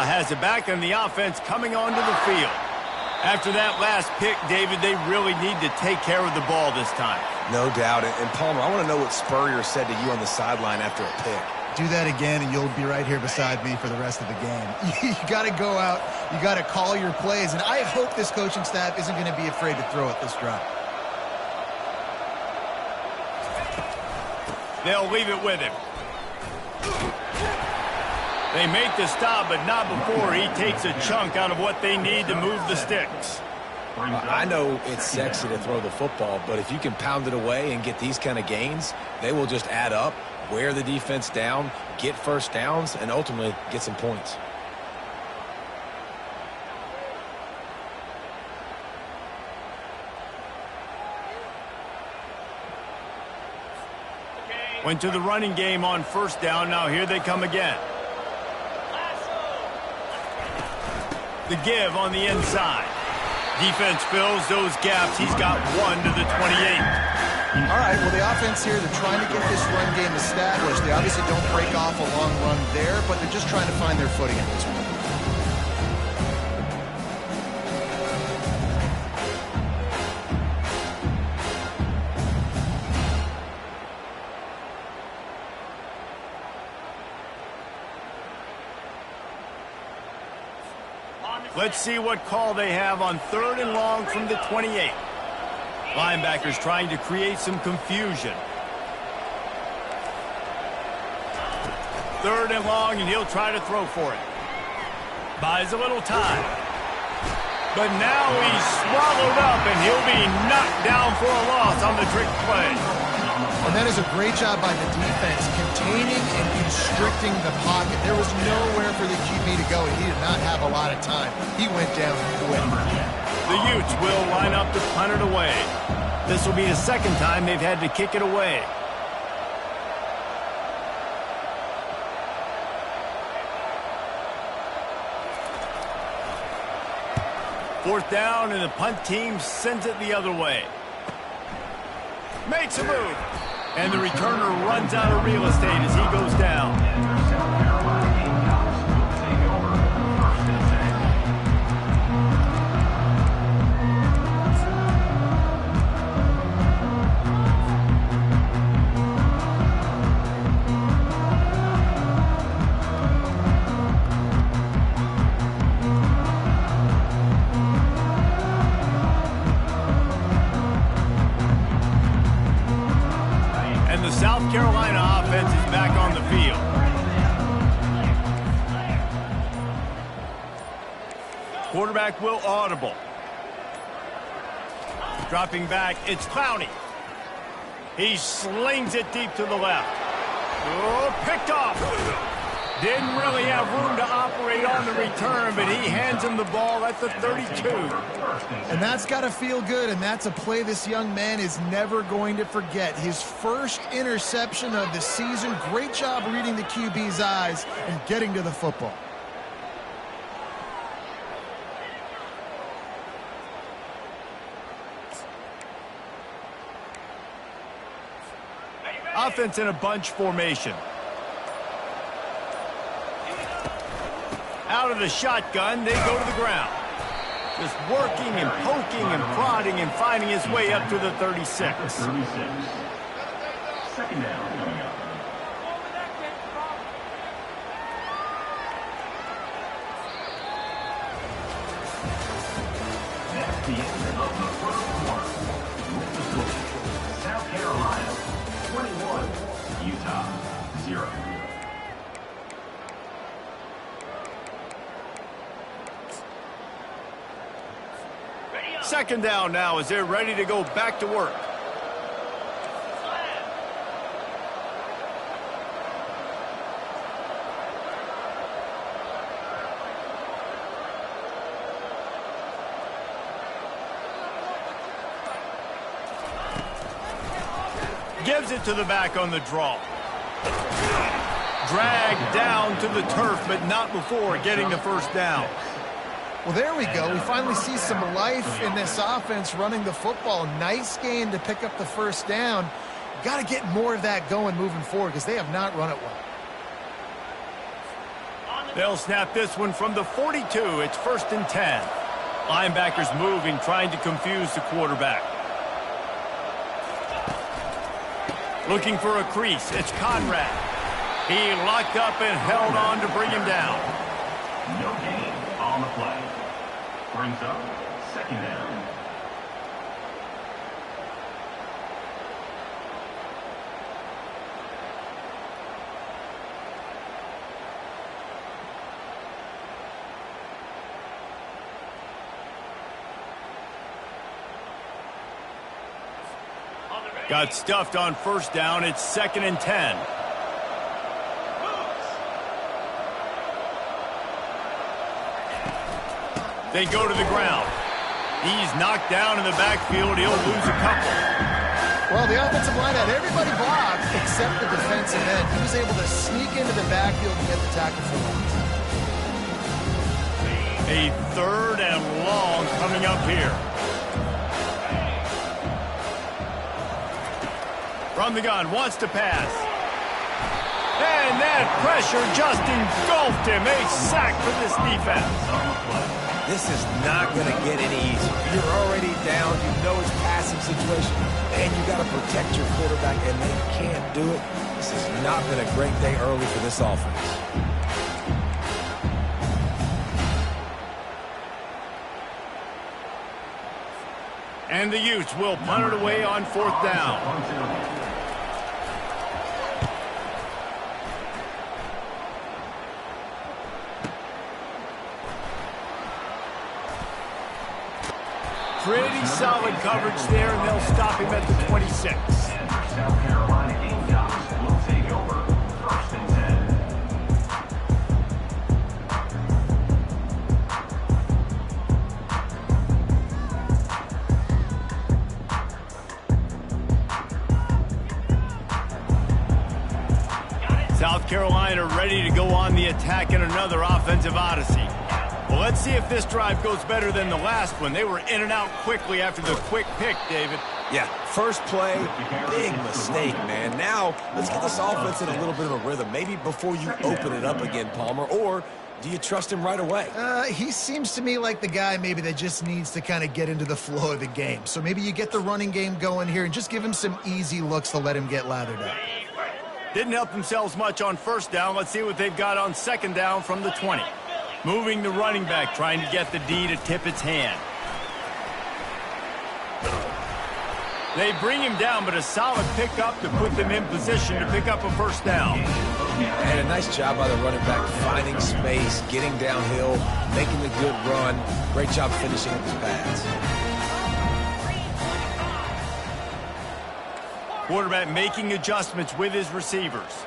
has it back on the offense coming onto the field. After that last pick, David, they really need to take care of the ball this time. No doubt. And Palmer, I want to know what Spurrier said to you on the sideline after a pick. Do that again, and you'll be right here beside me for the rest of the game. You got to go out. You got to call your plays. And I hope this coaching staff isn't going to be afraid to throw it this drive. They'll leave it with him. They make the stop, but not before he takes a chunk out of what they need to move the sticks. I know it's sexy to throw the football, but if you can pound it away and get these kind of gains, they will just add up, wear the defense down, get first downs, and ultimately get some points. Went to the running game on first down. Now here they come again. The give on the inside. Defense fills those gaps. He's got 1 to the 28. All right, well, the offense here, they're trying to get this run game established. They obviously don't break off a long run there, but they're just trying to find their footing at this point. Let's see what call they have on 3rd and long from the 28. Linebackers trying to create some confusion. 3rd and long, and he'll try to throw for it. Buys a little time. But now he's swallowed up, and he'll be knocked down for a loss on the trick play. And that is a great job by the defense, containing and constricting the pocket. There was nowhere for the QB to go, and he did not have a lot of time. He went down quick. The Utes will line up to punt it away. This will be the second time they've had to kick it away. Fourth down, and the punt team sends it the other way. Makes a move. And the returner runs out of real estate as he goes down. South Carolina offense is back on the field. Quarterback will audible. Dropping back, it's Clowney. He slings it deep to the left. Oh, picked off. Didn't really have room to operate on the return, but he hands him the ball at the 32. And that's got to feel good, and that's a play this young man is never going to forget. His first interception of the season. Great job reading the QB's eyes and getting to the football. Offense in a bunch formation. Out of the shotgun, they go to the ground. Just working and poking and prodding and finding his way up to the 36. Second down. That's the end of the first quarter. With the score, South Carolina 21, Utah 0. Second down now as they're ready to go back to work. Gives it to the back on the draw. Dragged down to the turf, but not before getting the first down. Well, there we go. We finally see some life in this offense running the football. Nice game to pick up the first down. Got to get more of that going moving forward because they have not run it well. They'll snap this one from the 42. It's 1st and 10. Linebackers moving, trying to confuse the quarterback. Looking for a crease. It's Conrad. He locked up and held on to bring him down. No gain on the play. Brings up 2nd down. Got stuffed on 1st down. It's 2nd and 10. They go to the ground. He's knocked down in the backfield. He'll lose a couple. Well, the offensive line had everybody blocked except the defensive end. He was able to sneak into the backfield and get the tackle for loss. A 3rd and long coming up here. From the gun, wants to pass. And that pressure just engulfed him. A sack for this defense. This is not going to get any easier. You're already down. You know it's passing situation. And you got to protect your quarterback, and they can't do it. This has not been a great day early for this offense. And the Utes will punt it away on 4th down. Pretty solid coverage there, and they'll stop him at the 26. And South Carolina Gamecocks will take over 1st and 10. South Carolina ready to go on the attack in another offensive odyssey. Well, let's see if this drive goes better than the last one. They were in and out quickly after the quick pick, David. Yeah, first play, big mistake, man. Now, let's get this offense in a little bit of a rhythm. Maybe before you open it up again, Palmer, or do you trust him right away? He seems to me like the guy maybe that just needs to kind of get into the flow of the game. So maybe you get the running game going here and just give him some easy looks to let him get lathered up. Didn't help themselves much on 1st down. Let's see what they've got on 2nd down from the 20. Moving the running back, trying to get the D to tip its hand. They bring him down, but a solid pickup to put them in position to pick up a 1st down. And a nice job by the running back, finding space, getting downhill, making a good run. Great job finishing up his pads. Quarterback making adjustments with his receivers.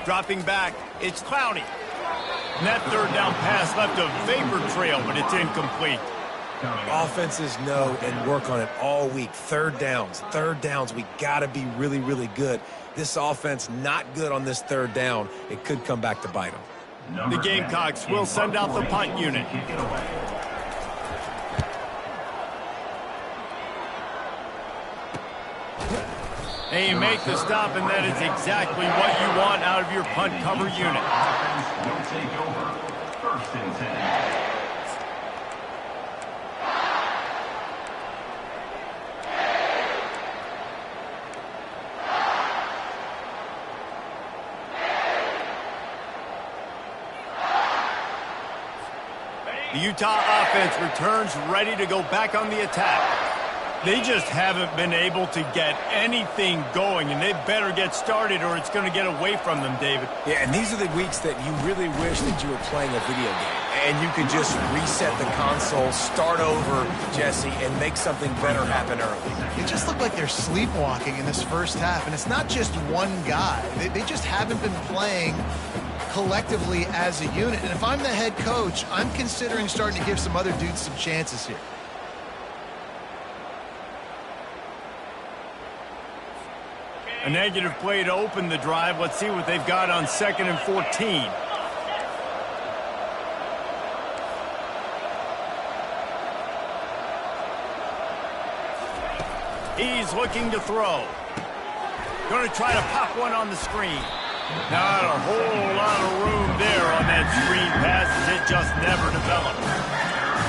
Dropping back, it's Clowney. And that 3rd down pass left a vapor trail, but it's incomplete. Offenses know and work on it all week. Third downs. We got to be really, really good. This offense not good on this 3rd down. It could come back to bite them. The Gamecocks will send out the punt unit. And you make the stop, and that is exactly what you want out of your punt cover unit. Offense will take over 1st and 10. The Utah offense returns ready to go back on the attack. They just haven't been able to get anything going, and they better get started or it's going to get away from them, David. Yeah, and these are the weeks that you really wish that you were playing a video game. And you could just reset the console, start over, Jesse, and make something better happen early. It just looked like they're sleepwalking in this 1st half, and it's not just one guy. They just haven't been playing collectively as a unit. And if I'm the head coach, I'm considering starting to give some other dudes some chances here. A negative play to open the drive. Let's see what they've got on 2nd and 14. He's looking to throw. Going to try to pop one on the screen. Not a whole lot of room there on that screen pass as it just never developed.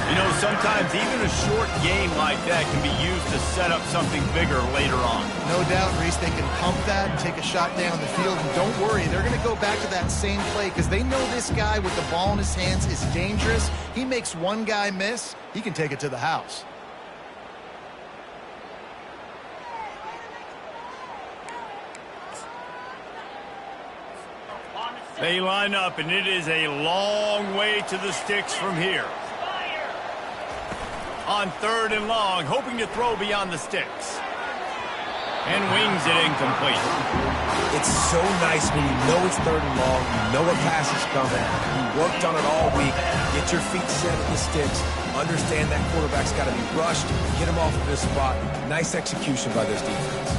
You know, sometimes even a short game like that can be used to set up something bigger later on. No doubt, Reese, they can pump that and take a shot down the field. And don't worry, they're going to go back to that same play because they know this guy with the ball in his hands is dangerous. He makes one guy miss, he can take it to the house. They line up, and it is a long way to the sticks from here. On 3rd and long, hoping to throw beyond the sticks. And wings it incomplete. It's so nice when you know it's 3rd and long, you know a pass is coming, you worked on it all week, get your feet set at the sticks, understand that quarterback's got to be rushed, get him off of this spot. Nice execution by this defense.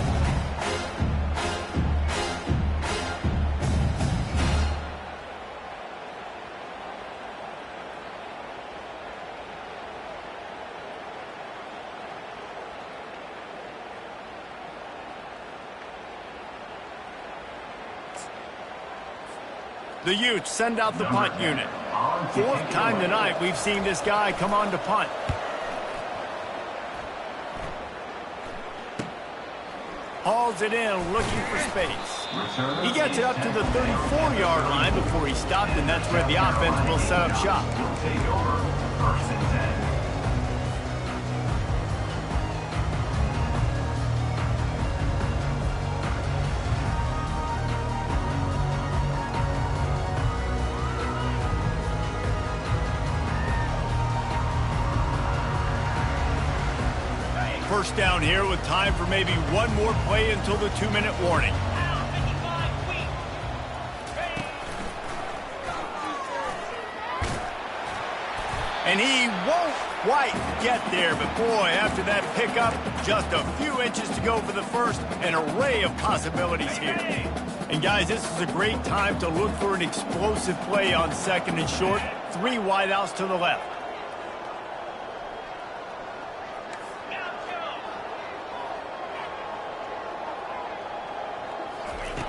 The Utes send out the punt unit. 4th time tonight we've seen this guy come on to punt. Hauls it in, looking for space. He gets it up to the 34-yard line before he stopped, and that's where the offense will set up shop. Take over. 1st and 10. First down here with time for maybe one more play until the 2-minute warning. And he won't quite get there, but boy, after that pickup, just a few inches to go for the first, an array of possibilities here. And guys, this is a great time to look for an explosive play on 2nd and short. 3 wideouts to the left.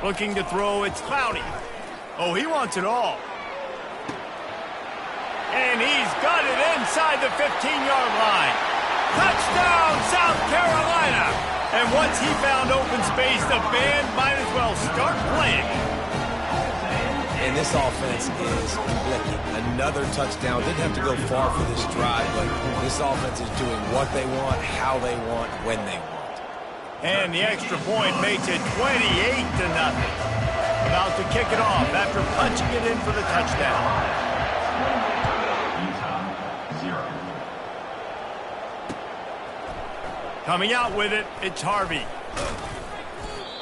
Looking to throw, it's Clowney. Oh, he wants it all. And he's got it inside the 15-yard line. Touchdown, South Carolina. And once he found open space, the band might as well start playing. And this offense is clicking. Another touchdown. Didn't have to go far for this drive, but this offense is doing what they want, how they want, when they want. And the extra point makes it 28-0. About to kick it off after punching it in for the touchdown. Utah 0. Coming out with it, it's Harvey.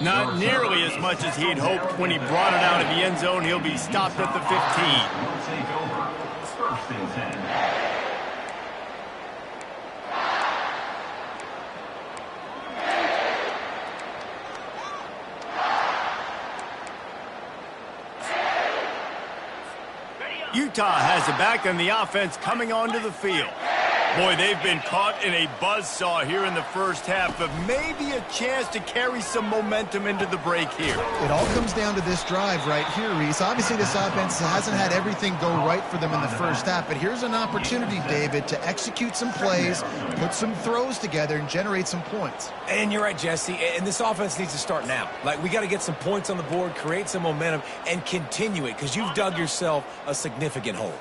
Not nearly as much as he'd hoped when he brought it out of the end zone. He'll be stopped at the 15. Will take over. 1st and 10. Utah has it back, and the offense coming onto the field. Boy, they've been caught in a buzzsaw here in the first half, but maybe a chance to carry some momentum into the break here. It all comes down to this drive right here, Reese. Obviously, this offense hasn't had everything go right for them in the first half, but here's an opportunity, David, to execute some plays, put some throws together, and generate some points. And you're right, Jesse, and this offense needs to start now. Like, we got to get some points on the board, create some momentum, and continue it, because you've dug yourself a significant hole.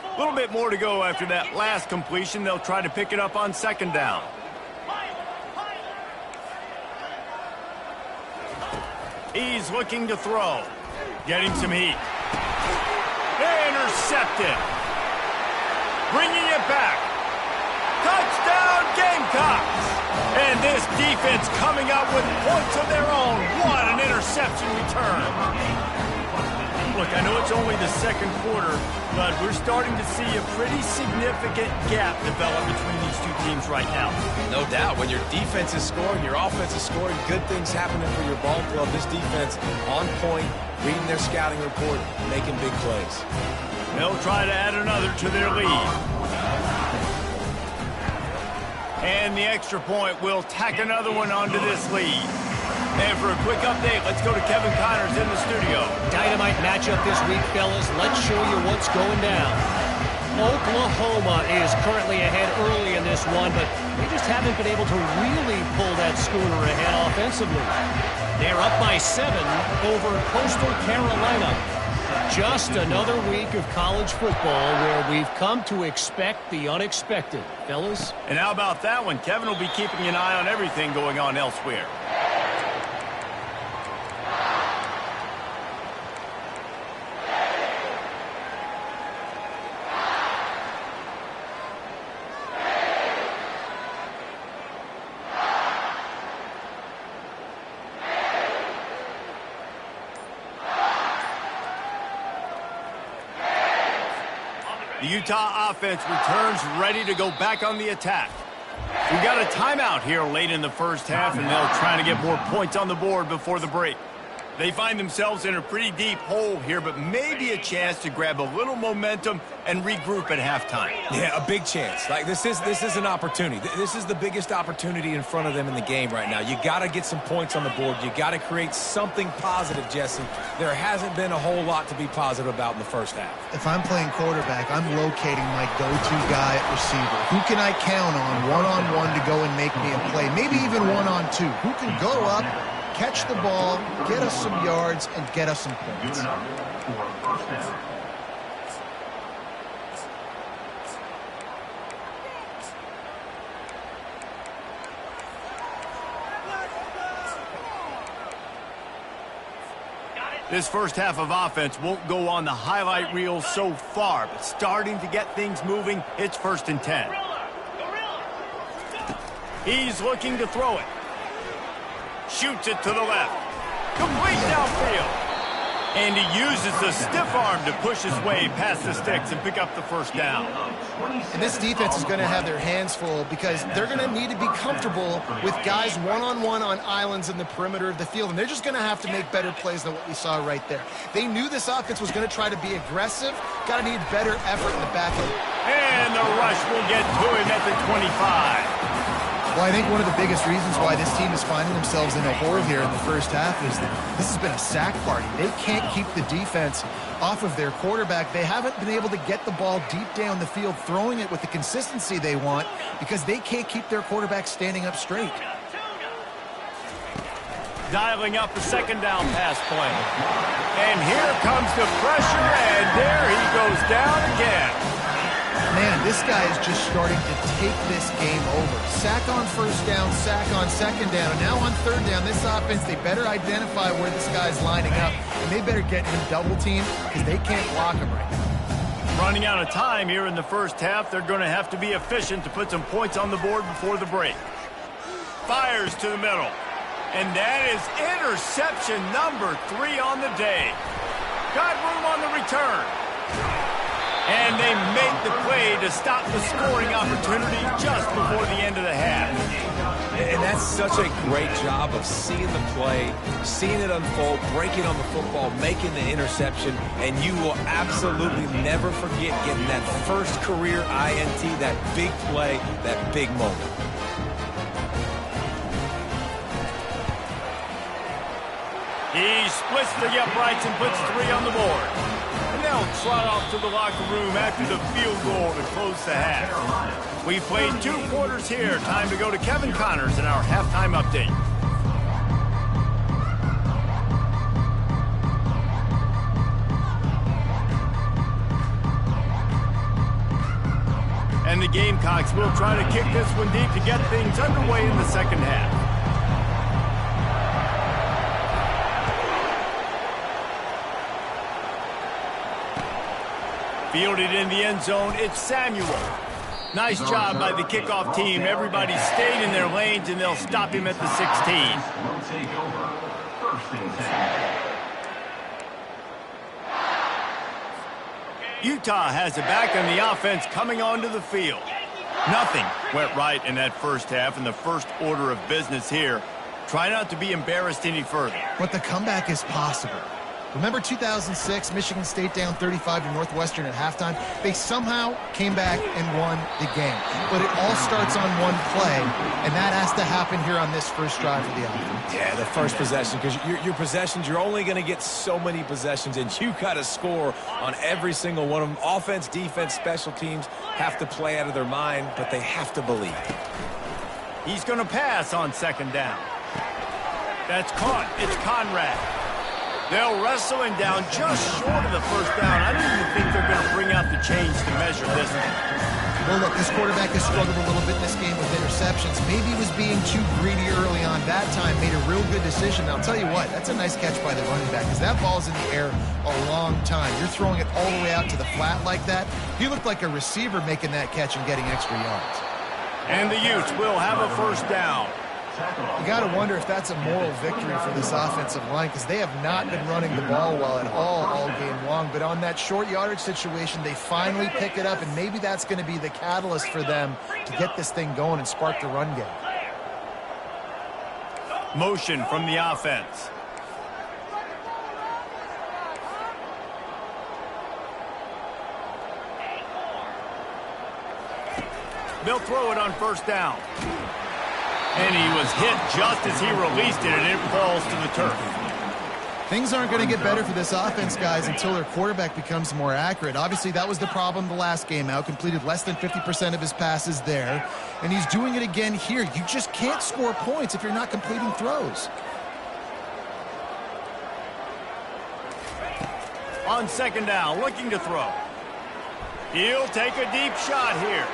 A little bit more to go after that last completion. They'll try to pick it up on 2nd down. He's looking to throw. Getting some heat. Intercepted. Bringing it back. Touchdown, Gamecocks! And this defense coming up with points of their own. What an interception return. Look, I know it's only the 2nd quarter, but we're starting to see a pretty significant gap develop between these two teams right now. No doubt. When your defense is scoring, your offense is scoring, good things happening for your ball club. This defense on point, reading their scouting report, making big plays. They'll try to add another to their lead. And the extra point will tack another one onto this lead. And for a quick update, let's go to Kevin Connors in the studio. Dynamite matchup this week, fellas. Let's show you what's going down. Oklahoma is currently ahead early in this one, but they just haven't been able to really pull that schooner ahead offensively. They're up by 7 over Coastal Carolina. Just another week of college football where we've come to expect the unexpected, fellas. And how about that one? Kevin will be keeping an eye on everything going on elsewhere. The Utah offense returns ready to go back on the attack. We got a timeout here late in the first half, and they'll try to get more points on the board before the break. They find themselves in a pretty deep hole here, but maybe a chance to grab a little momentum and regroup at halftime. Yeah, a big chance. Like this is an opportunity. This is the biggest opportunity in front of them in the game right now. You got to get some points on the board. You got to create something positive, Jesse. There hasn't been a whole lot to be positive about in the first half. If I'm playing quarterback, I'm locating my go-to guy at receiver. Who can I count on one-on-one to go and make me a play? Maybe even one-on-two. Who can go up, catch the ball, get us some yards, and get us some points? Good enough for first down. This first half of offense won't go on the highlight reel so far, but starting to get things moving, it's 1st and 10. He's looking to throw it. Shoots it to the left. Complete downfield. And he uses the stiff arm to push his way past the sticks and pick up the first down. And this defense is going to have their hands full because they're going to need to be comfortable with guys one-on-one on islands in the perimeter of the field, and they're just going to have to make better plays than what we saw right there. They knew this offense was going to try to be aggressive, got to need better effort in the back end. And the rush will get to him at the 25. Well, I think one of the biggest reasons why this team is finding themselves in a hole here in the first half is that this has been a sack party. They can't keep the defense off of their quarterback. They haven't been able to get the ball deep down the field, throwing it with the consistency they want because they can't keep their quarterback standing up straight. Dialing up the second down pass play. And here comes the pressure, and there he goes down again. Man, this guy is just starting to take this game over. Sack on first down, sack on second down. Now on third down, this offense, they better identify where this guy's lining up, and they better get him double-teamed because they can't block him right now. Running out of time here in the first half, they're going to have to be efficient to put some points on the board before the break. Fires to the middle. And that is interception number 3 on the day. Got room on the return. And they make the play to stop the scoring opportunity just before the end of the half. And that's such a great job of seeing the play, seeing it unfold, breaking on the football, making the interception, and you will absolutely never forget getting that first career INT, that big play, that big moment. He splits the uprights and puts 3 on the board. And they'll trot off to the locker room after the field goal to close the half. We've played 2 quarters here. Time to go to Kevin Connors in our halftime update. And the Gamecocks will try to kick this one deep to get things underway in the second half. Fielded in the end zone, it's Samuel. Nice job by the kickoff team. Everybody stayed in their lanes, and they'll stop him at the 16. Will take over. 1st and 10. Utah has it back on the offense coming onto the field. Nothing went right in that first half, and the first order of business here. Try not to be embarrassed any further. But the comeback is possible. Remember 2006, Michigan State down 35 to Northwestern at halftime? They somehow came back and won the game. But it all starts on one play, and that has to happen here on this first drive for the offense. Yeah, the first possession, because your possessions, you're only going to get so many possessions, and you got to score on every single one of them. Offense, defense, special teams have to play out of their mind, but they have to believe. He's going to pass on second down. That's caught. It's Conrad. They'll wrestle him down just short of the first down. I don't even think they're going to bring out the chains to measure this one. Well, look, this quarterback has struggled a little bit in this game with interceptions. Maybe he was being too greedy early on. That time made a real good decision. I'll tell you what, that's a nice catch by the running back, because that ball's in the air a long time. You're throwing it all the way out to the flat like that. He looked like a receiver making that catch and getting extra yards. And the Utes will have a first down. You got to wonder if that's a moral victory for this offensive line, because they have not been running the ball well at all game long. But on that short yardage situation, they finally pick it up, and maybe that's going to be the catalyst for them to get this thing going and spark the run game. Motion from the offense. They'll throw it on first down. And he was hit just as he released it, and it falls to the turf. Things aren't going to get better for this offense, guys, until their quarterback becomes more accurate. Obviously, that was the problem the last game out. Completed less than 50% of his passes there. And he's doing it again here. You just can't score points if you're not completing throws. On second down, looking to throw. He'll take a deep shot here.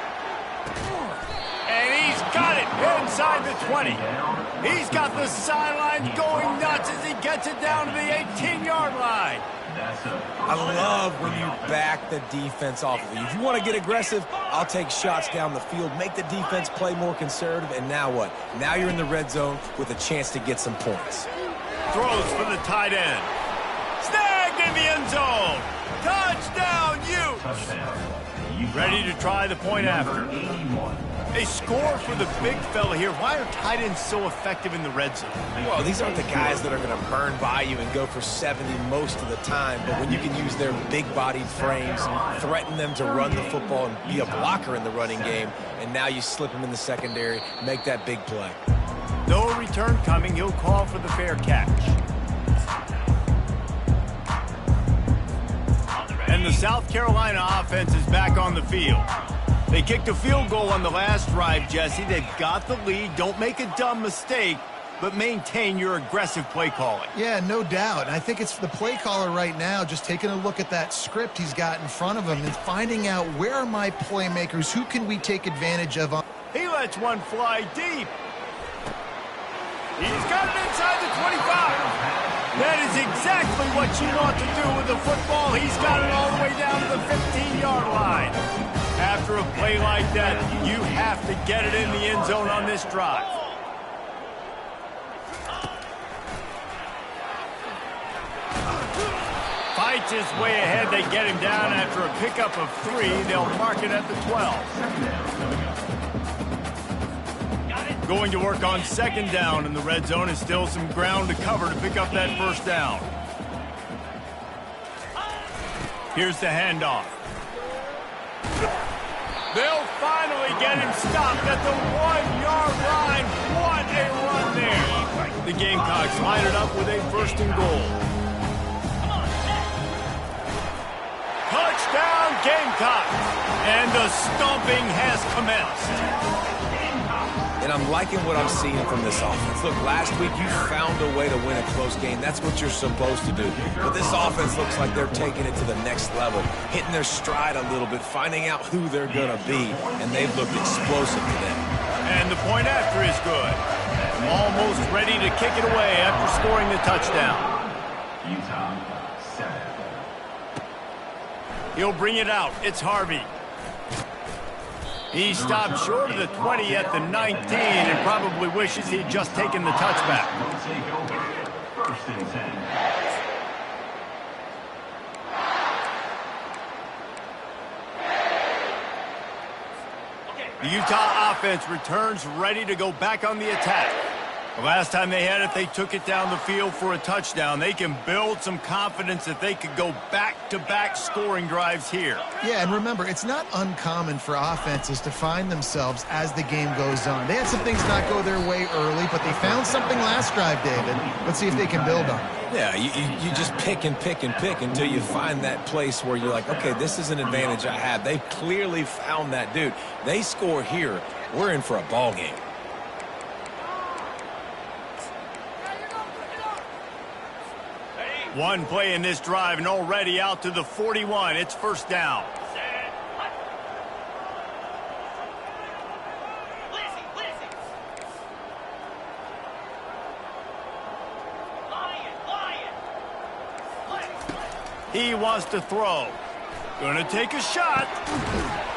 And he's got it inside the 20. He's got the sideline going nuts as he gets it down to the 18-yard line. I love when you back the defense off of you. If you want to get aggressive, I'll take shots down the field, make the defense play more conservative, and now what? Now you're in the red zone with a chance to get some points. Throws for the tight end. Snagged in the end zone. Touchdown, Utes. Ready to try the point after. They score for the big fella here. Why are tight ends so effective in the red zone? Well, these aren't the guys that are going to burn by you and go for 70 most of the time, but when you can use their big-bodied frames, threaten them to run the football and be a blocker in the running game, and now you slip them in the secondary, make that big play. No return coming. He'll call for the fair catch. And the South Carolina offense is back on the field. They kicked a field goal on the last drive, Jesse. They've got the lead. Don't make a dumb mistake, but maintain your aggressive play calling. Yeah, no doubt. And I think it's the play caller right now just taking a look at that script he's got in front of him and finding out, where are my playmakers? Who can we take advantage of? He lets one fly deep. He's got it inside the 25. That is exactly what you want to do with the football. He's got it all the way down to the 15-yard line. After a play like that, you have to get it in the end zone on this drive. Fights his way ahead. They get him down after a pickup of 3. They'll mark it at the 12. Going to work on second down in the red zone, and still some ground to cover to pick up that first down. Here's the handoff. They'll finally get him stopped at the 1-yard line. What a run there. The Gamecocks line it up with a first and goal. Touchdown, Gamecocks. And the stomping has commenced. And I'm liking what I'm seeing from this offense. Look, last week you found a way to win a close game. That's what you're supposed to do. But this offense looks like they're taking it to the next level, hitting their stride a little bit, finding out who they're going to be, and they've looked explosive to them. And the point after is good. Almost ready to kick it away after scoring the touchdown. Utah 7. He'll bring it out. It's Harvey. He stopped short of the 20 at the 19 and probably wishes he'd just taken the touchback. Take over. First and 10. The Utah offense returns ready to go back on the attack. Last time they had it, they took it down the field for a touchdown. They can build some confidence that they could go back-to-back scoring drives here. Yeah, and remember, it's not uncommon for offenses to find themselves as the game goes on. They had some things not go their way early, but they found something last drive, David. Let's see if they can build on it. Yeah, you just pick and pick and pick until you find that place where you're like, okay, this is an advantage I have. They clearly found that dude. They score here. We're in for a ball game. One play in this drive and already out to the 41. It's first down. He wants to throw. Gonna take a shot.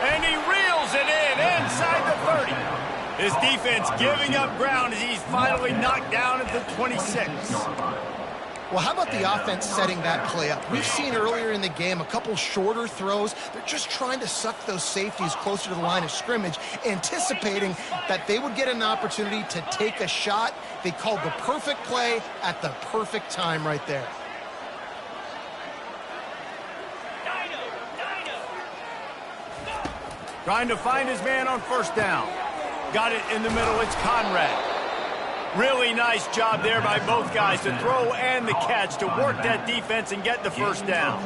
And he reels it in inside the 30. His defense giving up ground as he's finally knocked down at the 26. Well, how about the offense setting that play up? We've seen earlier in the game a couple shorter throws. They're just trying to suck those safeties closer to the line of scrimmage, anticipating that they would get an opportunity to take a shot. They called the perfect play at the perfect time right there. Trying to find his man on first down. Got it in the middle. It's Conrad. Really nice job there by both guys to throw and the catch to work that defense and get the first down.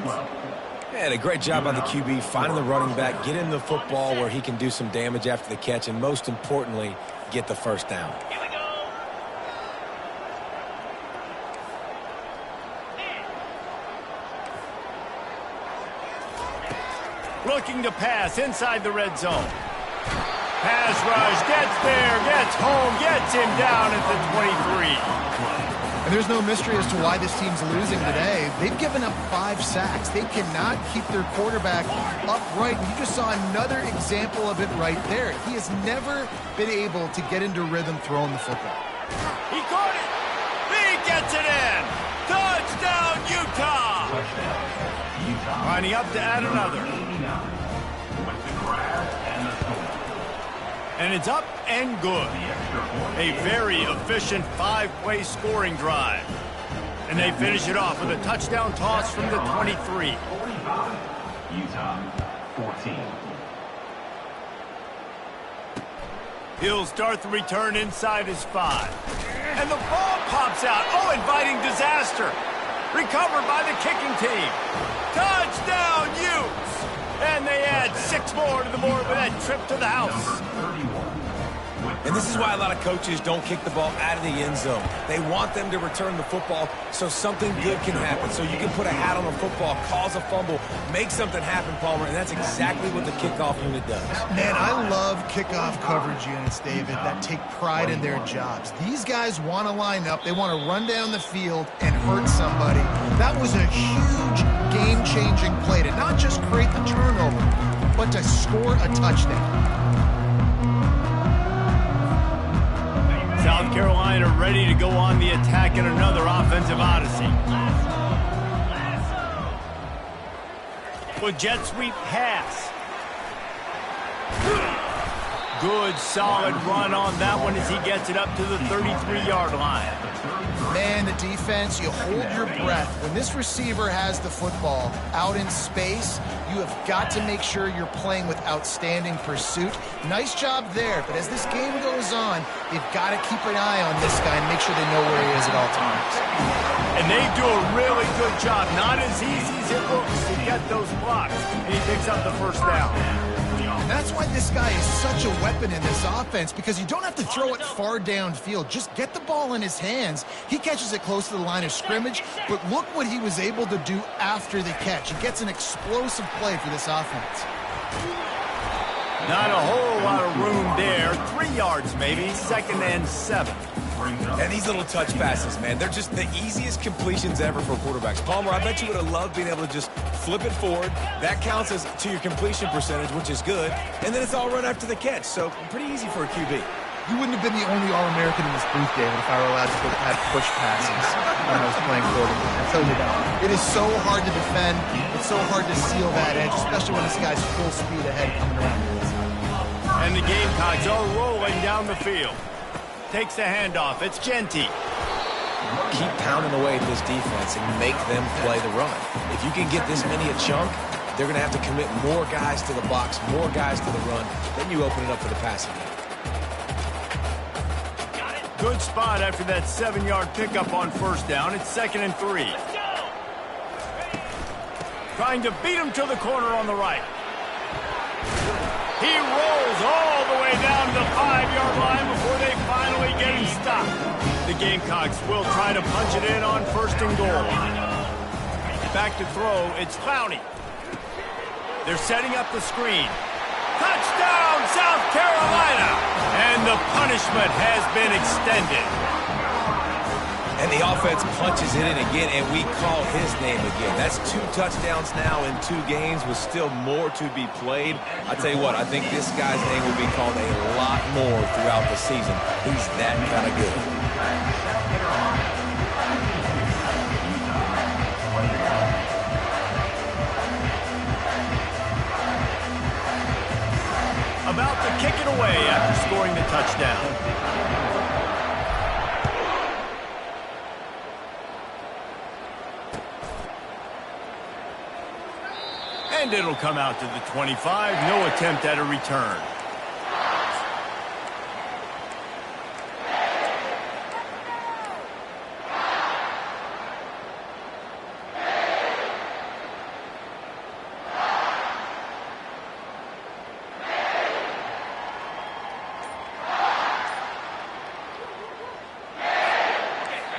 And a great job by the QB finding the running back, get him the football where he can do some damage after the catch, and most importantly, get the first down. Here we go. Looking to pass inside the red zone. Pass rush, gets there, gets home, gets him down at the 23. And there's no mystery as to why this team's losing today. They've given up 5 sacks. They cannot keep their quarterback upright. You just saw another example of it right there. He has never been able to get into rhythm throwing the football. He caught it. He gets it in. Touchdown, Utah. Touchdown, Utah. Lining up to add another. 89 with the grab and the score. And it's up and good. A very efficient 5-play scoring drive. And they finish it off with a touchdown toss from the 23. 45, Utah, 14. He'll start the return inside his 5. And the ball pops out. Oh, inviting disaster. Recovered by the kicking team. Touchdown, Utes! And they add 6 more to the board with that trip to the house. And this is why a lot of coaches don't kick the ball out of the end zone. They want them to return the football so something good can happen. So you can put a hat on a football, cause a fumble, make something happen, Palmer, and that's exactly what the kickoff unit does. Man, I love kickoff coverage units, David, that take pride in their jobs. These guys want to line up. They want to run down the field and hurt somebody. That was a huge game-changing play to not just create the turnover, but to score a touchdown. South Carolina ready to go on the attack in another offensive odyssey. With jet sweep pass. Good solid run on that one as he gets it up to the 33-yard line. Man, the defense, you hold your breath. When this receiver has the football out in space, you have got to make sure you're playing with outstanding pursuit. Nice job there, but as this game goes on, they've got to keep an eye on this guy and make sure they know where he is at all times. And they do a really good job. Not as easy as it looks to get those blocks. And he picks up the first down. And that's why this guy is such a weapon in this offense, because you don't have to throw it far downfield. Just get the ball in his hands. He catches it close to the line of scrimmage, but look what he was able to do after the catch. He gets an explosive play for this offense. Not a whole lot of room there. 3 yards maybe, 2nd and 7. And these little touch passes, man, they're just the easiest completions ever for quarterbacks. Palmer, I bet you would have loved being able to just flip it forward. That counts as to your completion percentage, which is good. And then it's all run after the catch, so pretty easy for a QB. You wouldn't have been the only All-American in this booth, David, if I were allowed to have push passes when I was playing quarterback. I tell you that. It is so hard to defend. It's so hard to seal that edge, especially when this guy's full speed ahead coming around the inside. And the Gamecocks are rolling down the field. takes the handoff. It's Genty. Keep pounding away at this defense and make them play the run. If you can get this many a chunk, they're going to have to commit more guys to the box, more guys to the run. Then you open it up for the passing game. Good spot after that 7-yard pickup on first down. It's 2nd and 3. Trying to beat him to the corner on the right. He rolls all the way down to the 5-yard line before they finally get him stopped. The Gamecocks will try to punch it in on 1st and goal. Back to throw, it's Clowney. They're setting up the screen. Touchdown, South Carolina! And the punishment has been extended. And the offense punches it in again, and we call his name again. That's 2 touchdowns now in 2 games with still more to be played. I tell you what, I think this guy's name will be called a lot more throughout the season. He's that kind of good. About to kick it away after scoring the touchdown. And it'll come out to the 25. No attempt at a return.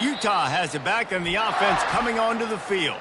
Utah has it back, and the offense coming onto the field.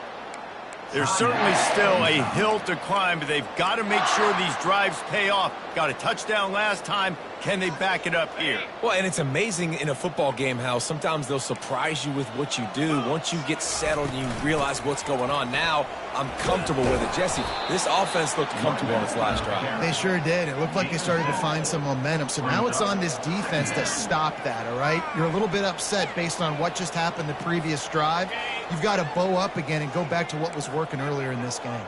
There's certainly still a hill to climb, but they've got to make sure these drives pay off. Got a touchdown last time. Can they back it up here? Well, and it's amazing in a football game how sometimes they'll surprise you with what you do. Once you get settled and you realize what's going on, now I'm comfortable with it. Jesse, this offense looked comfortable on its last drive. They sure did. It looked like they started to find some momentum. So now it's on this defense to stop that, all right? You're a little bit upset based on what just happened the previous drive. You've got to bow up again and go back to what was working earlier in this game.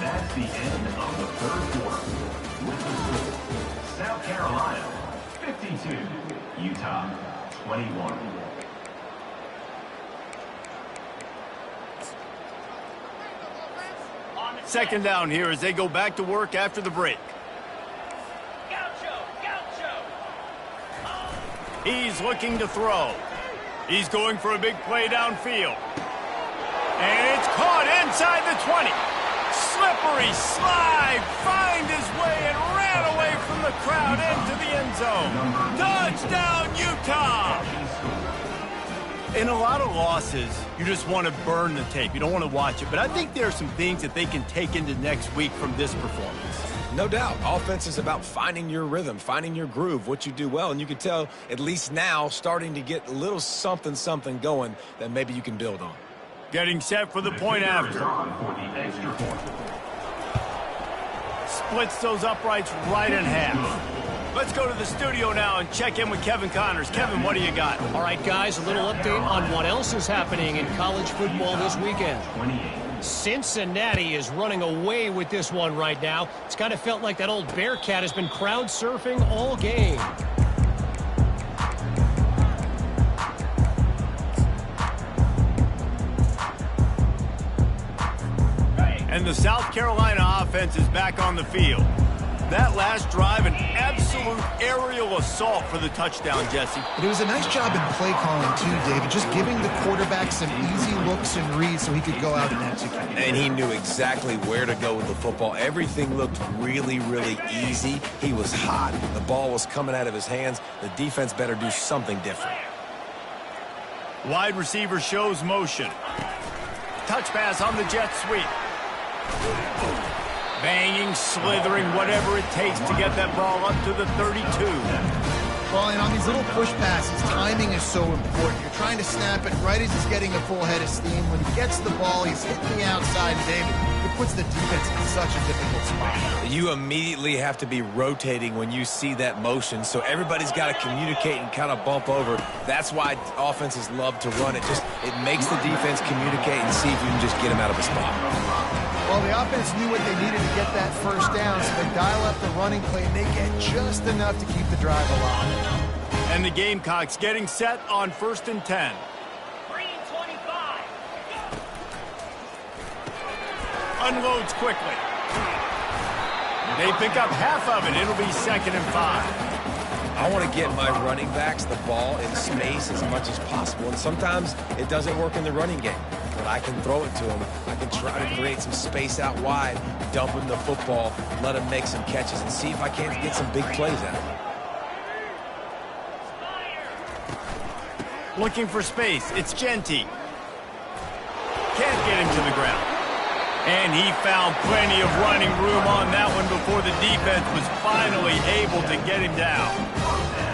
That's the end of the 3rd quarter. With the score, South Carolina 52, Utah 21. Second down here as they go back to work after the break. He's looking to throw. He's going for a big play downfield. And it's caught inside the 20. Slippery slide, find his way and ran away from the crowd into the end zone. Touchdown, Utah! In a lot of losses, you just want to burn the tape. You don't want to watch it. But I think there are some things that they can take into next week from this performance. No doubt. Offense is about finding your rhythm, finding your groove, what you do well. And you can tell, at least now, starting to get a little something going that maybe you can build on. Getting set for the point after. Splits those uprights right in half. Let's go to the studio now and check in with Kevin Connors. Kevin, what do you got? All right, guys, a little update on what else is happening in college football this weekend. Cincinnati is running away with this one right now. It's kind of felt like that old Bearcat has been crowd surfing all game. And the South Carolina offense is back on the field. That last drive, an absolute aerial assault for the touchdown, Jesse. But it was a nice job in play calling, too, David, just giving the quarterback some easy looks and reads so he could go out and execute. And he knew exactly where to go with the football. Everything looked really, really easy. He was hot. The ball was coming out of his hands. The defense better do something different. Wide receiver shows motion. Touch pass on the jet sweep. Banging, slithering, whatever it takes to get that ball up to the 32. Well, and on these little push passes, timing is so important. You're trying to snap it right as he's getting a full head of steam. When he gets the ball, he's hitting the outside. And David, you puts the defense in such a difficult spot. You immediately have to be rotating when you see that motion, so everybody's got to communicate and kind of bump over. That's why offenses love to run it. It makes the defense communicate and see if you can just get them out of a spot. Well, the offense knew what they needed to get that first down, so they dial up the running play, and they get just enough to keep the drive alive. And the Gamecocks getting set on 1st and 10. Unloads quickly. They pick up half of it. It'll be 2nd and 5. I want to get my running backs the ball in space as much as possible, and sometimes it doesn't work in the running game. But I can throw it to them. I can try to create some space out wide, dump them the football, let them make some catches, and see if I can't get some big plays out of it. Looking for space. It's Genty. Can't get him to the ground. And he found plenty of running room on that one before the defense was finally able to get him down.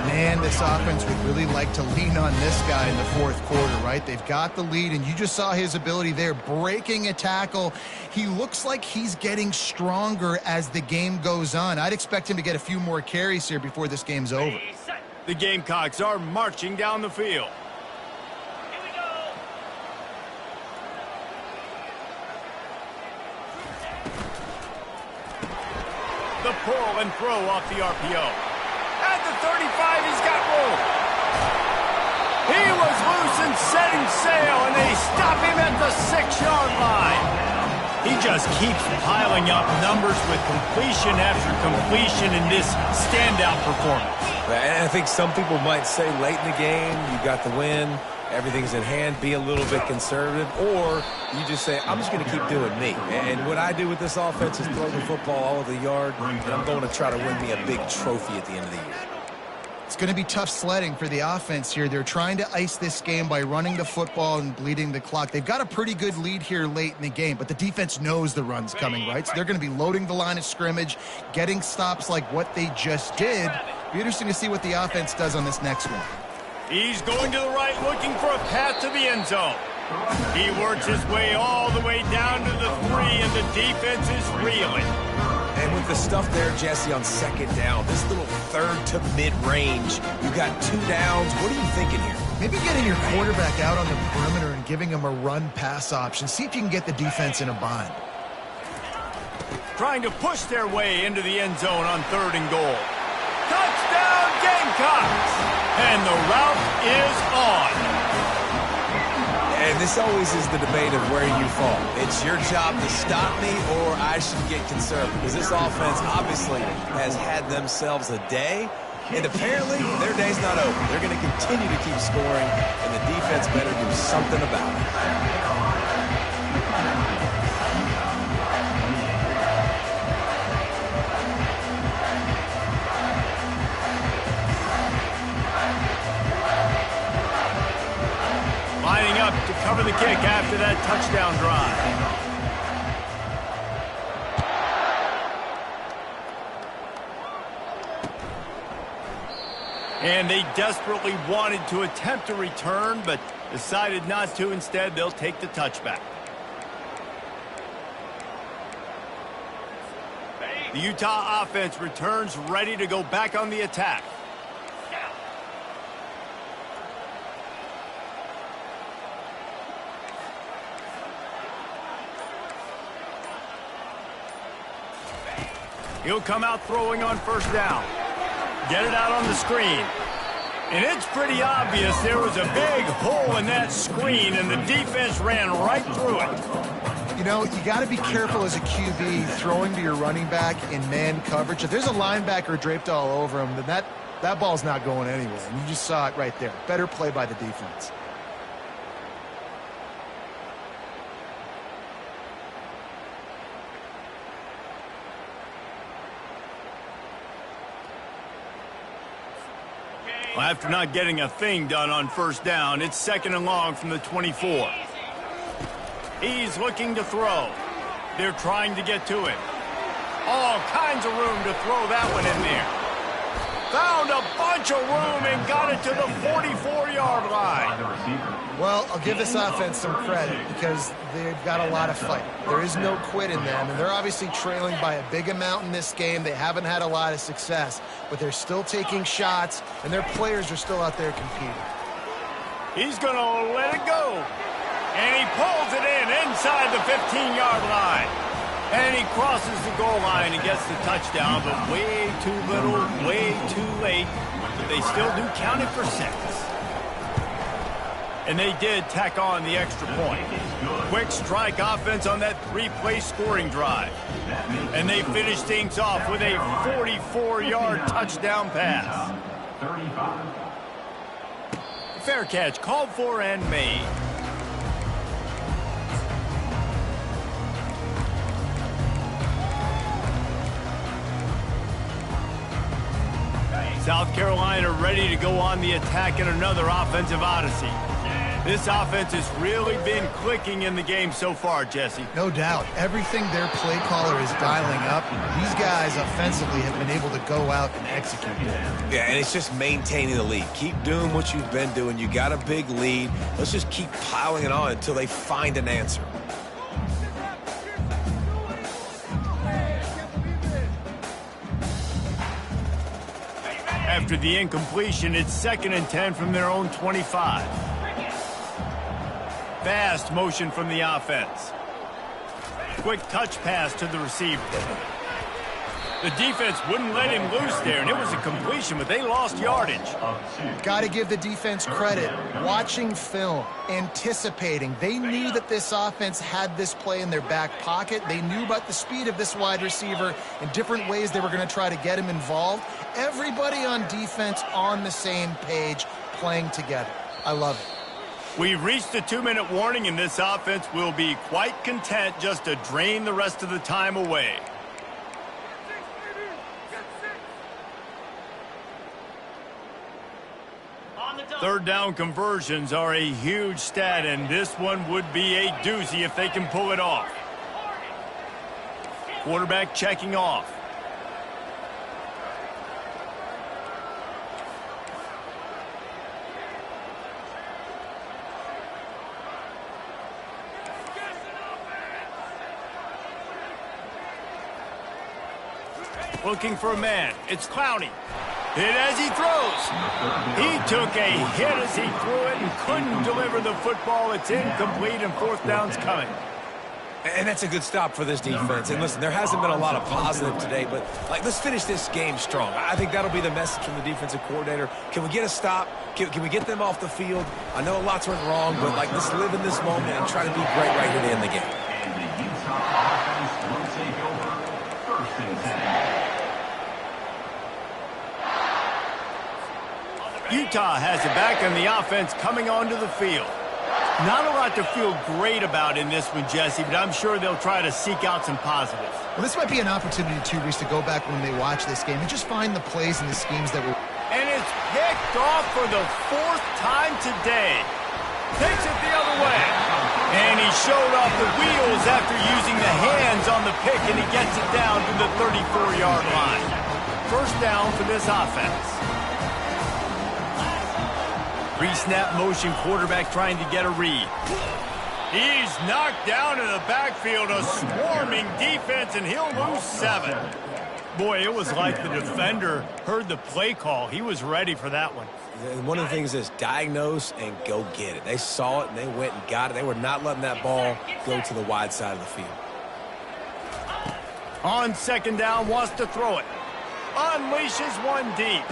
Man, this offense would really like to lean on this guy in the fourth quarter, right? They've got the lead, and you just saw his ability there, breaking a tackle. He looks like he's getting stronger as the game goes on. I'd expect him to get a few more carries here before this game's over. The Gamecocks are marching down the field. The pull and throw off the RPO. At the 35, he's got room. He was loose and setting sail, and they stop him at the 6-yard line. He just keeps piling up numbers with completion after completion in this standout performance. And I think some people might say late in the game, you got the win, everything's in hand, be a little bit conservative, or you just say, I'm just going to keep doing me. And what I do with this offense is throw the football all over the yard, and I'm going to try to win me a big trophy at the end of the year. It's going to be tough sledding for the offense here. They're trying to ice this game by running the football and bleeding the clock. They've got a pretty good lead here late in the game, but the defense knows the run's coming, right? So they're going to be loading the line of scrimmage, getting stops like what they just did. Be interesting to see what the offense does on this next one. He's going to the right, looking for a path to the end zone. He works his way all the way down to the 3, and the defense is reeling. And with the stuff there, Jesse, on 2nd down, this little 3rd to mid-range, you've got 2 downs. What are you thinking here? Maybe getting your quarterback out on the perimeter and giving him a run-pass option. See if you can get the defense in a bind. Trying to push their way into the end zone on 3rd and goal. Touchdown, Gamecocks! And the route is on. And this always is the debate of where you fall. It's your job to stop me, or I should get conservative. Because this offense obviously has had themselves a day, and apparently their day's not over. They're going to continue to keep scoring, and the defense better do something about it. Lining up to cover the kick after that touchdown drive. And they desperately wanted to attempt a return, but decided not to. Instead, they'll take the touchback. The Utah offense returns ready to go back on the attack. He'll come out throwing on 1st down. Get it out on the screen. And it's pretty obvious there was a big hole in that screen, and the defense ran right through it. You know, you got to be careful as a QB throwing to your running back in man coverage. If there's a linebacker draped all over him, then that ball's not going anywhere. And you just saw it right there. Better play by the defense. Well, after not getting a thing done on 1st down, it's 2nd and long from the 24. He's looking to throw. They're trying to get to him. All kinds of room to throw that one in there. found a bunch of room and got it to the 44-yard line. The receiver. Well, I'll give this offense some credit because they've got a lot of fight. There is no quit in them, and they're obviously trailing by a big amount in this game. They haven't had a lot of success, but they're still taking shots, and their players are still out there competing. He's going to let it go. And he pulls it in inside the 15-yard line. And he crosses the goal line and gets the touchdown, but way too little, way too late. But they still do count it for 6. And they did tack on the extra point. Quick strike offense on that 3-play scoring drive. And they finish things off with a 44-yard touchdown pass. 35. Fair catch called for and made. South Carolina ready to go on the attack in another offensive odyssey. This offense has really been clicking in the game so far, Jesse. No doubt. Everything their play caller is dialing up, these guys offensively have been able to go out and execute. Yeah, and it's just maintaining the lead. Keep doing what you've been doing. You got a big lead. Let's just keep piling it on until they find an answer. After the incompletion, it's 2nd and 10 from their own 25. Fast motion from the offense. Quick touch pass to the receiver. The defense wouldn't let him loose there, and it was a completion, but they lost yardage. Got to give the defense credit. Watching film, anticipating. They knew that this offense had this play in their back pocket. They knew about the speed of this wide receiver and different ways they were going to try to get him involved. Everybody on defense on the same page, playing together. I love it. We've reached the 2-minute warning, and this offense will be quite content just to drain the rest of the time away. Third down conversions are a huge stat, and this one would be a doozy if they can pull it off. Quarterback checking off. Looking for a man. It's Clowney. Hit as he throws. He took a hit as he threw it and couldn't deliver the football. It's incomplete, and 4th down's coming. And that's a good stop for this defense. And listen, there hasn't been a lot of positive today, but let's finish this game strong. I think that'll be the message from the defensive coordinator. Can we get a stop? Can we get them off the field? I know lots went wrong, but let's live in this moment and try to be great right here to end the game. And the Utah offense will take over. 1st and 10. Utah has it back on the offense coming onto the field. Not a lot to feel great about in this one, Jesse, but I'm sure they'll try to seek out some positives. Well, this might be an opportunity, too, Reese, to go back when they watch this game and just find the plays and the schemes that were... And it's picked off for the 4th time today. Takes it the other way. And he showed off the wheels after using the hands on the pick, and he gets it down to the 34-yard line. 1st down for this offense. Pre-snap motion, quarterback trying to get a read. He's knocked down in the backfield, a swarming defense, and he'll lose 7. Boy, it was like the defender heard the play call. He was ready for that one. And one of the things is diagnose and go get it. They saw it, and they went and got it. They were not letting that ball go to the wide side of the field. On 2nd down, wants to throw it. Unleashes one deep.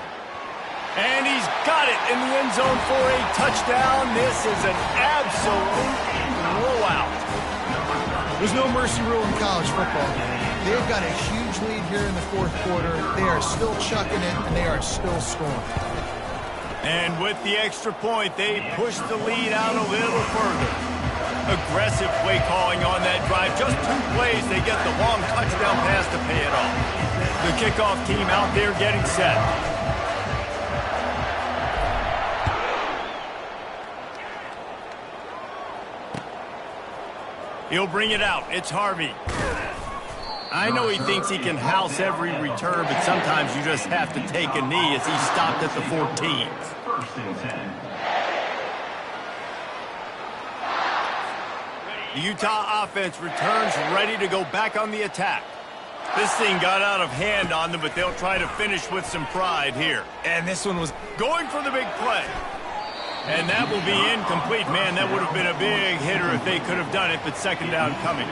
And he's got it in the end zone for a touchdown. This is an absolute blowout. There's no mercy rule in college football. They've got a huge lead here in the 4th quarter. They are still chucking it, and they are still scoring. And with the extra point, they push the lead out a little further. Aggressive play calling on that drive. Just 2 plays, they get the long touchdown pass to pay it off. The kickoff team out there getting set. He'll bring it out. It's Harvey. I know he thinks he can house every return, but sometimes you just have to take a knee as he stopped at the 14. First and 10. The Utah offense returns ready to go back on the attack. This thing got out of hand on them, but they'll try to finish with some pride here. And this one was Going for the big play. And that will be incomplete. Man, that would have been a big hitter if they could have done it, but second down coming.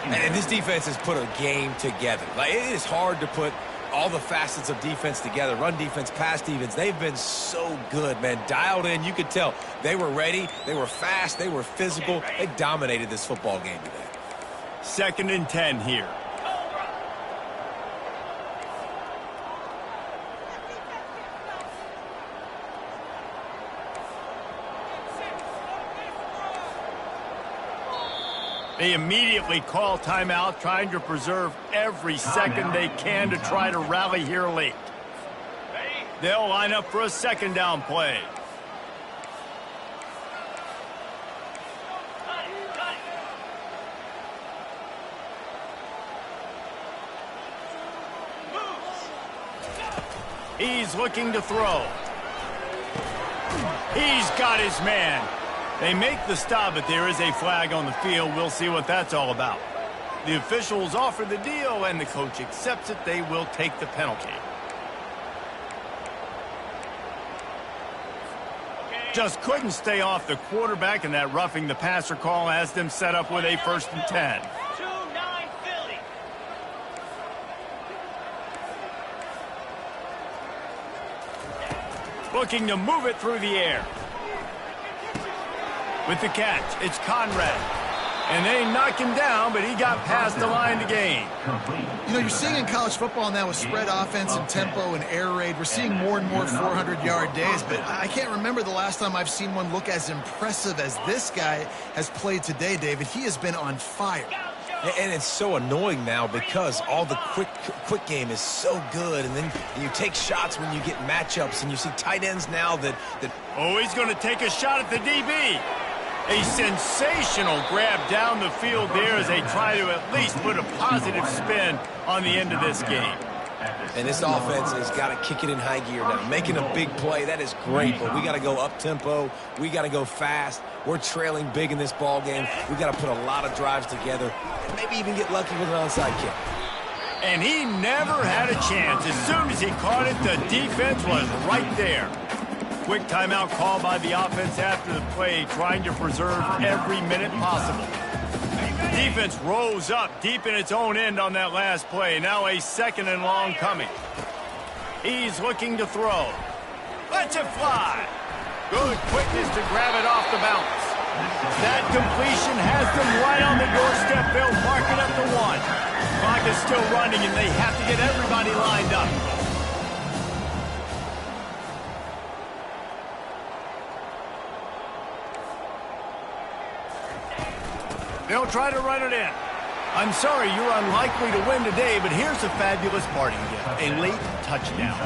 And this defense has put a game together. Like, it is hard to put all the facets of defense together. Run defense, pass defense. They've been so good, man. Dialed in. You could tell they were ready. They were fast. They were physical. They dominated this football game today. Second and 10 here. They immediately call timeout, trying to preserve every second they can to try to rally here late. They'll line up for a second down play. He's looking to throw. He's got his man. They make the stop, but there is a flag on the field. We'll see what that's all about. The officials offer the deal, and the coach accepts it. They will take the penalty. Just couldn't stay off the quarterback, and that roughing the passer call has them set up with a first and 10. 2-9 Philly. Looking to move it through the air. With the catch, it's Conrad. And they knock him down, but he got past the line to gain. You know, you're seeing in college football now with spread offense and tempo and air raid, we're seeing more and more 400-yard days, but I can't remember the last time I've seen one look as impressive as this guy has played today, David. He has been on fire. And it's so annoying now because all the quick game is so good, and then you take shots when you get matchups, and you see tight ends now that Oh, he's going to take a shot at the DB. A sensational grab down the field there as they try to at least put a positive spin on the end of this game. And this offense has got to kick it in high gear now. Making a big play, that is great, but we got to go up-tempo. We got to go fast. We're trailing big in this ball game. We got to put a lot of drives together and maybe even get lucky with an onside kick. And he never had a chance. As soon as he caught it, the defense was right there. Quick timeout call by the offense after the play, trying to preserve every minute possible. Defense rose up deep in its own end on that last play. Now a second and long coming. He's looking to throw. Lets it fly. Good quickness to grab it off the bounce. That completion has them right on the doorstep. They'll mark it up to 1. Clock is still running, and they have to get everybody lined up. They'll try to run it in. I'm sorry, you're unlikely to win today, but here's a fabulous parting gift, a late touchdown.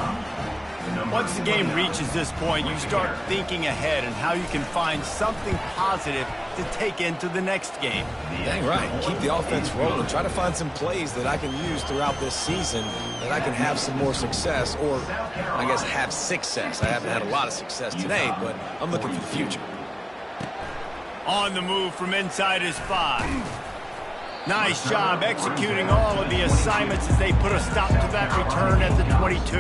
Once the game reaches this point, you start thinking ahead and how you can find something positive to take into the next game. Dang right. Keep the offense rolling. Try to find some plays that I can use throughout this season that I can have some more success, or I guess have success. I haven't had a lot of success today, but I'm looking for the future. On the move from inside his 5. Nice job executing all of the assignments as they put a stop to that return at the 22.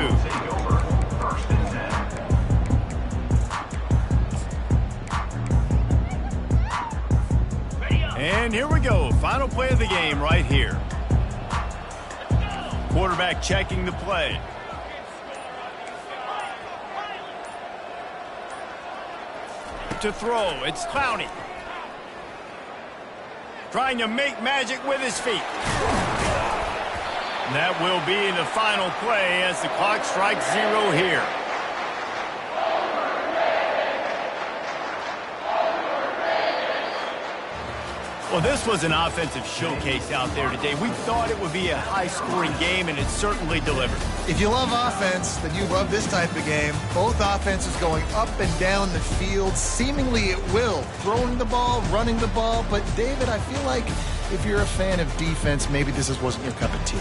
And here we go. Final play of the game right here. Quarterback checking the play. To throw, it's Clowney. Trying to make magic with his feet. And that will be the final play as the clock strikes 0 here. Well, this was an offensive showcase out there today. We thought it would be a high-scoring game, and it certainly delivered. If you love offense, then you love this type of game. Both offenses going up and down the field, seemingly at will. Throwing the ball, running the ball. But, David, I feel like if you're a fan of defense, maybe this wasn't your cup of tea.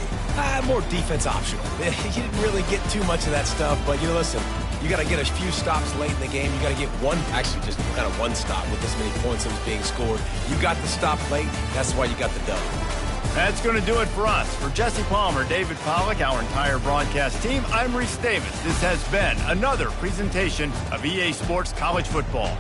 More defense optional. You didn't really get too much of that stuff, but listen, you got to get a few stops late in the game. You got to get just kind of one stop with this many points that was being scored. You got the stop late. That's why you got the dub. That's going to do it for us. For Jesse Palmer, David Pollack, our entire broadcast team, I'm Reese Davis. This has been another presentation of EA Sports College Football.